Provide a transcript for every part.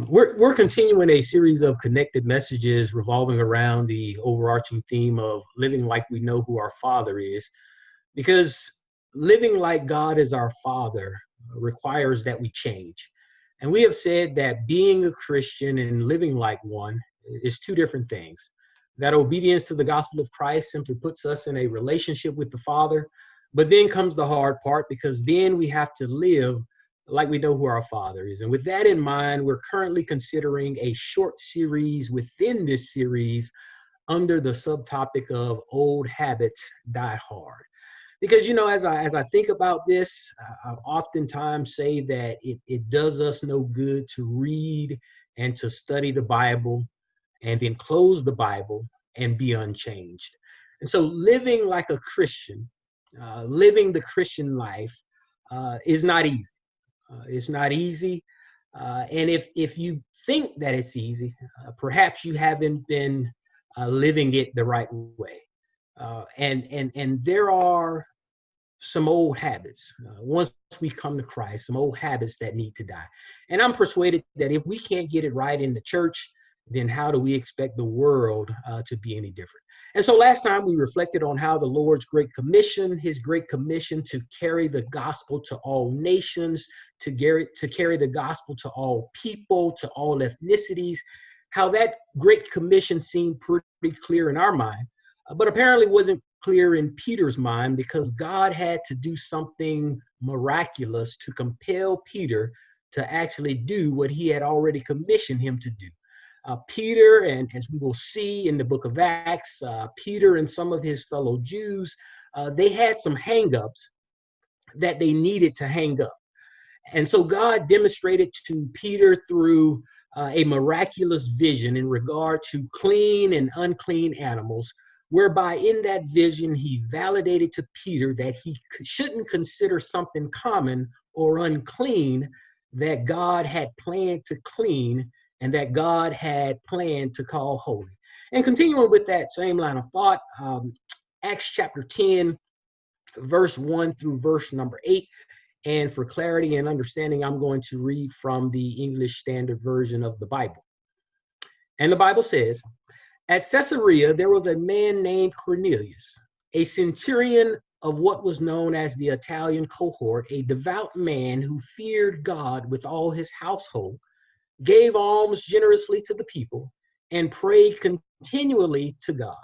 We're continuing a series of connected messages revolving around the overarching theme of living like we know who our Father is, because living like God is our Father requires that we change. And we have said that being a Christian and living like one is two different things. That obedience to the gospel of Christ simply puts us in a relationship with the Father, but then comes the hard part, because then we have to live like we know who our Father is. And with that in mind, we're currently considering a short series within this series under the subtopic of old habits die hard. Because, as I think about this, I oftentimes say that it does us no good to read and to study the Bible and then close the Bible and be unchanged. And so living like a Christian, living the Christian life is not easy. It's not easy. And if you think that it's easy, perhaps you haven't been living it the right way. And there are some old habits. Once we come to Christ, some old habits that need to die. And I'm persuaded that if we can't get it right in the church, then how do we expect the world to be any different? And so last time we reflected on how the Lord's Great Commission, his Great Commission to carry the gospel to all nations, to carry the gospel to all people, to all ethnicities, how that Great Commission seemed pretty clear in our mind, but apparently wasn't clear in Peter's mind, because God had to do something miraculous to compel Peter to actually do what he had already commissioned him to do. Peter, and as we will see in the book of Acts, Peter and some of his fellow Jews, they had some hang-ups that they needed to hang up. And so God demonstrated to Peter through a miraculous vision in regard to clean and unclean animals, whereby in that vision, he validated to Peter that he shouldn't consider something common or unclean that God had planned to clean and that God had planned to call holy. And continuing with that same line of thought, Acts chapter 10, verse 1 through verse number 8. And for clarity and understanding, I'm going to read from the English Standard Version of the Bible. And the Bible says, "At Caesarea, there was a man named Cornelius, a centurion of what was known as the Italian cohort, a devout man who feared God with all his household, gave alms generously to the people, and prayed continually to God.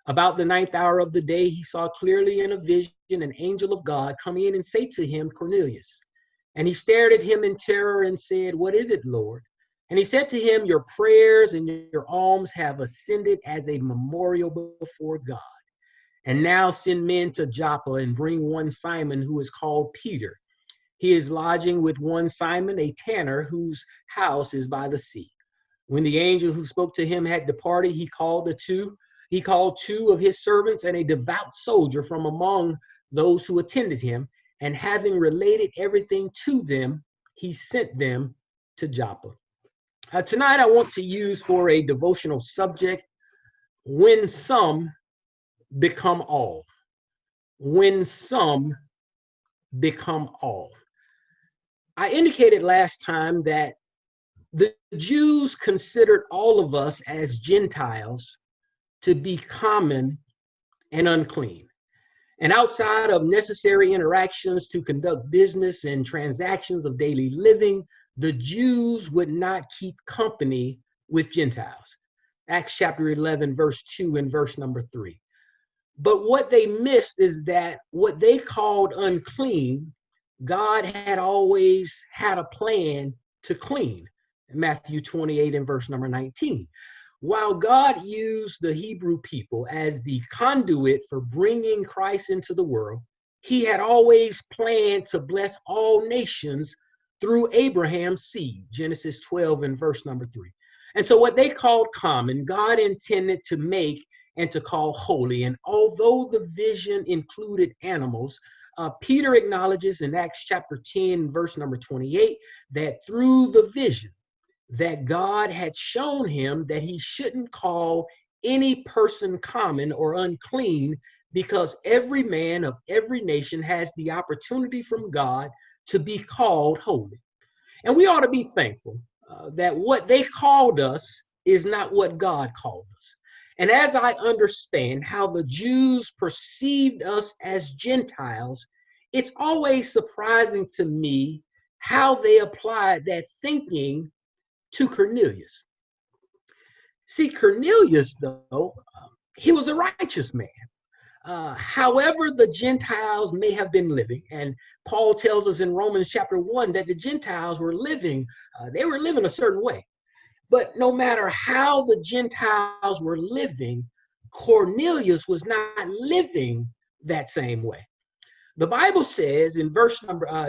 About the 9th hour of the day, he saw clearly in a vision an angel of God come in and say to him, 'Cornelius.' And he stared at him in terror and said, 'What is it, Lord?' And he said to him, 'Your prayers and your alms have ascended as a memorial before God. And now send men to Joppa and bring one Simon who is called Peter. He is lodging with one Simon, a tanner, whose house is by the sea.' When the angel who spoke to him had departed, he called two of his servants and a devout soldier from among those who attended him, and having related everything to them, he sent them to Joppa." Tonight I want to use for a devotional subject, when some become all. When some become all. I indicated last time that the Jews considered all of us as Gentiles to be common and unclean. And outside of necessary interactions to conduct business and transactions of daily living, the Jews would not keep company with Gentiles. Acts chapter 11, verse 2 and verse number 3. But what they missed is that what they called unclean, God had always had a plan to clean. Matthew 28 and verse number 19. While God used the Hebrew people as the conduit for bringing Christ into the world, he had always planned to bless all nations through Abraham's seed, Genesis 12 and verse number 3. And so what they called common, God intended to make and to call holy. And although the vision included animals, Peter acknowledges in Acts chapter 10, verse number 28, that through the vision that God had shown him that he shouldn't call any person common or unclean, because every man of every nation has the opportunity from God to be called holy. And we ought to be thankful that what they called us is not what God called us. And as I understand how the Jews perceived us as Gentiles, it's always surprising to me how they applied that thinking to Cornelius. See, Cornelius, though, he was a righteous man. However, the Gentiles may have been living, and Paul tells us in Romans chapter 1 that the Gentiles were living, they were living a certain way. But no matter how the Gentiles were living, Cornelius was not living that same way. The Bible says in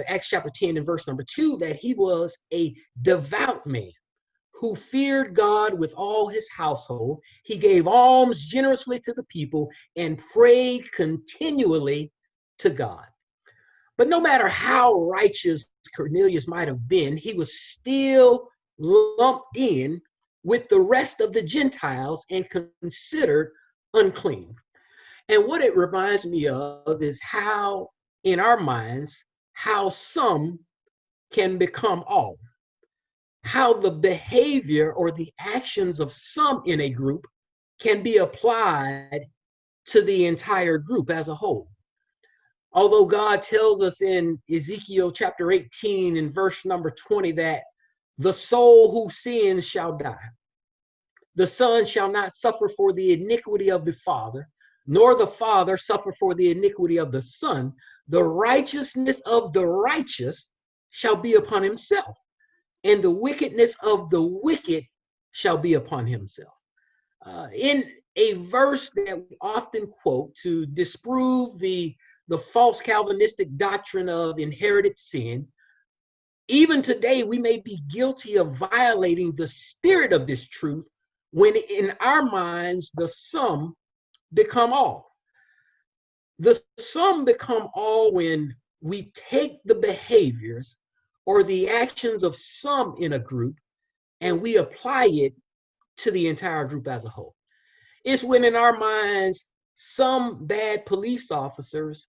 Acts chapter 10 and verse number 2 that he was a devout man who feared God with all his household. He gave alms generously to the people and prayed continually to God. But no matter how righteous Cornelius might have been, he was still lumped in with the rest of the Gentiles and considered unclean. And what it reminds me of is how, in our minds, how some can become all. How the behavior or the actions of some in a group can be applied to the entire group as a whole. Although God tells us in Ezekiel chapter 18 and verse number 20 that the soul who sins shall die. The son shall not suffer for the iniquity of the father, nor the father suffer for the iniquity of the son. The righteousness of the righteous shall be upon himself, and the wickedness of the wicked shall be upon himself. In a verse that we often quote to disprove the false Calvinistic doctrine of inherited sin, even today we may be guilty of violating the spirit of this truth when in our minds the sum become all. The sum become all when we take the behaviors or the actions of some in a group and we apply it to the entire group as a whole. It's when in our minds some bad police officers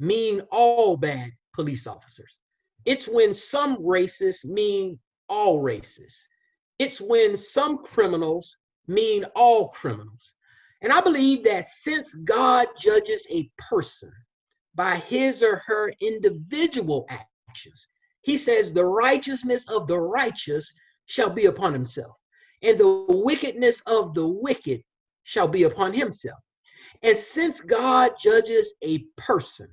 mean all bad police officers. It's when some racists mean all racists. It's when some criminals mean all criminals. And I believe that since God judges a person by his or her individual actions, he says the righteousness of the righteous shall be upon himself, and the wickedness of the wicked shall be upon himself. And since God judges a person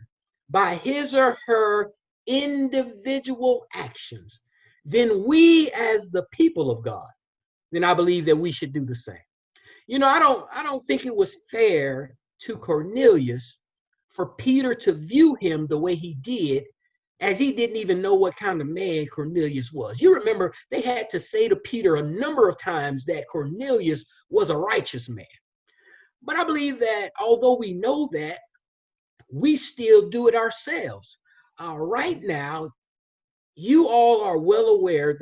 by his or her individual actions, then we as the people of God, then I believe that we should do the same. You know, I don't think it was fair to Cornelius for Peter to view him the way he did, as he didn't even know what kind of man Cornelius was. You remember they had to say to Peter a number of times that Cornelius was a righteous man. But I believe that although we know that, we still do it ourselves. Right now, you all are well aware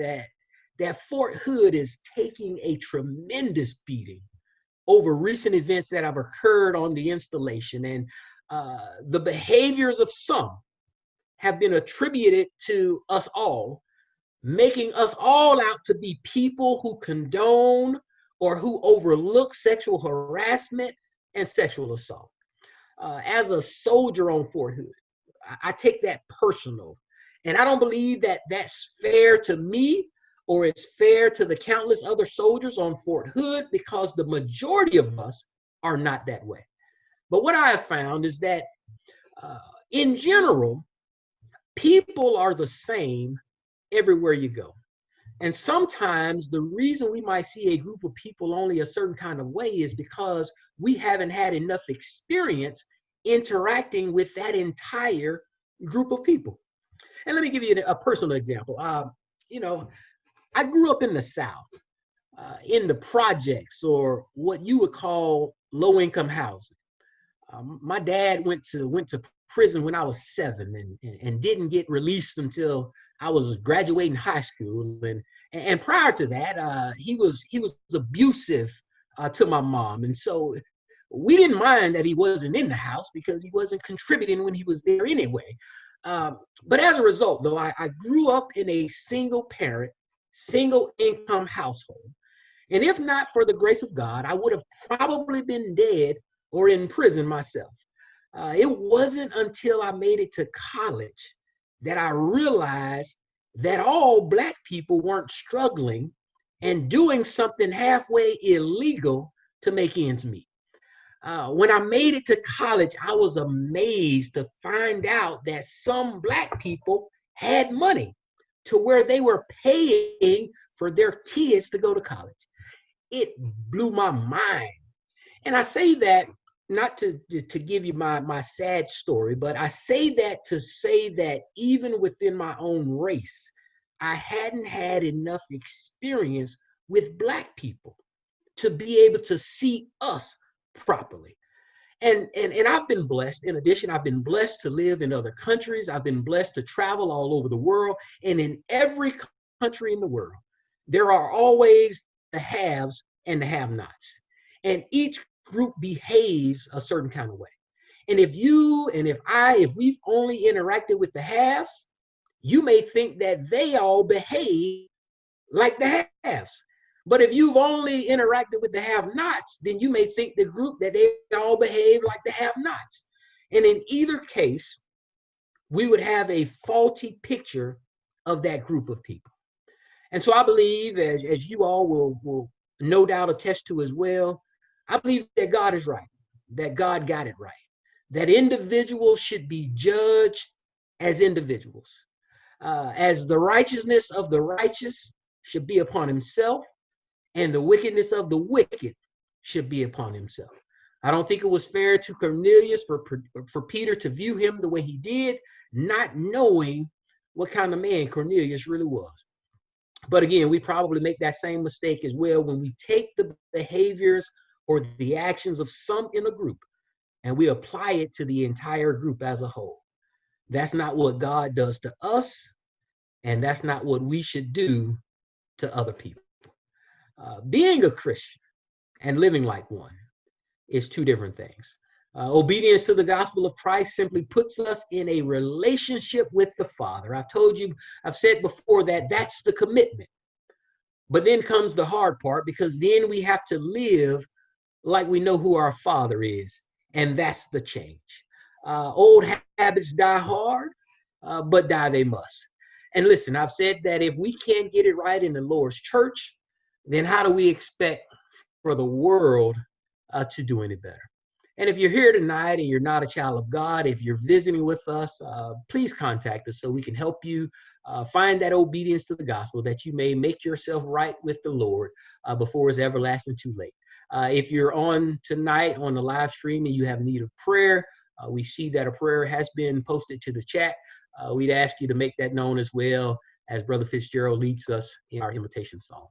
that Fort Hood is taking a tremendous beating over recent events that have occurred on the installation. And the behaviors of some have been attributed to us all, making us all out to be people who condone or who overlook sexual harassment and sexual assault. As a soldier on Fort Hood, I take that personal. And I don't believe that that's fair to me or it's fair to the countless other soldiers on Fort Hood, because the majority of us are not that way. But what I have found is that in general, people are the same everywhere you go. And sometimes the reason we might see a group of people only a certain kind of way is because we haven't had enough experience interacting with that entire group of people. And let me give you a personal example. I grew up in the South, in the projects, or what you would call low-income housing. My dad went to prison when I was 7 and didn't get released until I was graduating high school. And prior to that, he was abusive to my mom. And so we didn't mind that he wasn't in the house because he wasn't contributing when he was there anyway. But as a result, though, I grew up in a single parent, single income household. And if not for the grace of God, I would have probably been dead or in prison myself. It wasn't until I made it to college that I realized that all Black people weren't struggling and doing something halfway illegal to make ends meet. When I made it to college, I was amazed to find out that some Black people had money to where they were paying for their kids to go to college. It blew my mind. And I say that not to give you my sad story, but I say that to say that even within my own race, I hadn't had enough experience with Black people to be able to see us properly. And I've been blessed. In addition, I've been blessed to live in other countries. I've been blessed to travel all over the world. And in every country in the world, there are always the haves and the have-nots. And each group behaves a certain kind of way. And if you and if we've only interacted with the haves, you may think that they all behave like the haves. But if you've only interacted with the have-nots, then you may think the group that they all behave like the have-nots. And in either case, we would have a faulty picture of that group of people. And so I believe, as you all will no doubt attest to as well, I believe that God is right, that God got it right, that individuals should be judged as individuals, as the righteousness of the righteous should be upon himself, and the wickedness of the wicked should be upon himself. I don't think it was fair to Cornelius for Peter to view him the way he did, not knowing what kind of man Cornelius really was. But again, we probably make that same mistake as well when we take the behaviors or the actions of some in a group and we apply it to the entire group as a whole. That's not what God does to us, and that's not what we should do to other people. Being a Christian and living like one is two different things. Obedience to the gospel of Christ simply puts us in a relationship with the Father. I've said before that that's the commitment. But then comes the hard part, because then we have to live like we know who our Father is. And that's the change. Old habits die hard, but die they must. And listen, I've said that if we can't get it right in the Lord's church, then how do we expect for the world to do any better? And if you're here tonight and you're not a child of God, if you're visiting with us, please contact us so we can help you find that obedience to the gospel, that you may make yourself right with the Lord before it's everlasting too late. If you're on tonight on the live stream and you have need of prayer, we see that a prayer has been posted to the chat. We'd ask you to make that known as well as Brother Fitzgerald leads us in our invitation song.